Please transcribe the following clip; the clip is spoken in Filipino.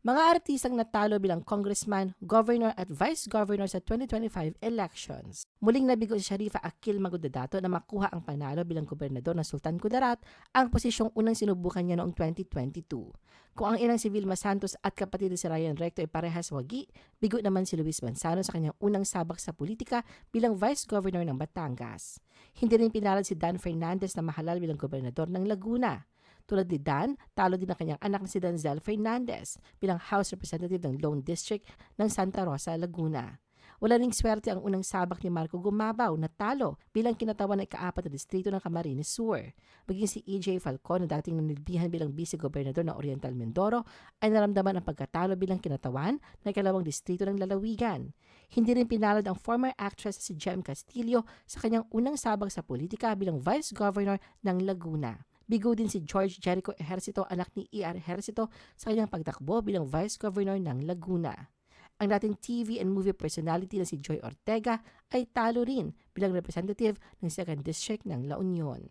Mga artistang natalo bilang congressman, governor at vice governor sa 2025 elections. Muling nabigo si Sharifa Akil Magudadato na makuha ang panalo bilang gobernador ng Sultan Kudarat, ang posisyong unang sinubukan niya noong 2022. Kung ang inang si Vilma Santos at kapatid si Ryan Recto ay parehas wagi, bigo naman si Luis Manzano sa kanyang unang sabak sa politika bilang vice governor ng Batangas. Hindi rin pinalad si Dan Fernandez na mahalal bilang gobernador ng Laguna. Tulad ni Dan, talo din ang kanyang anak na si Denzel Fernandez bilang House Representative ng Lone District ng Santa Rosa, Laguna. Wala ring swerte ang unang sabak ni Marco Gumabaw na talo bilang kinatawan ng ikaapat na distrito ng Camarines Sur. Maging si E.J. Falcon na dating nanilbihan bilang vice-gobernador ng Oriental Mindoro ay naramdaman ang pagkatalo bilang kinatawan ng ikalawang distrito ng Lalawigan. Hindi rin pinalad ang former actress si Jem Castillo sa kanyang unang sabak sa politika bilang vice-governor ng Laguna. Bigo din si George Jericho Ejercito, anak ni E.R. Ejercito, sa kanyang pagtakbo bilang Vice Governor ng Laguna. Ang dating TV and movie personality na si Joy Ortega ay talo rin bilang representative ng 2nd District ng La Union.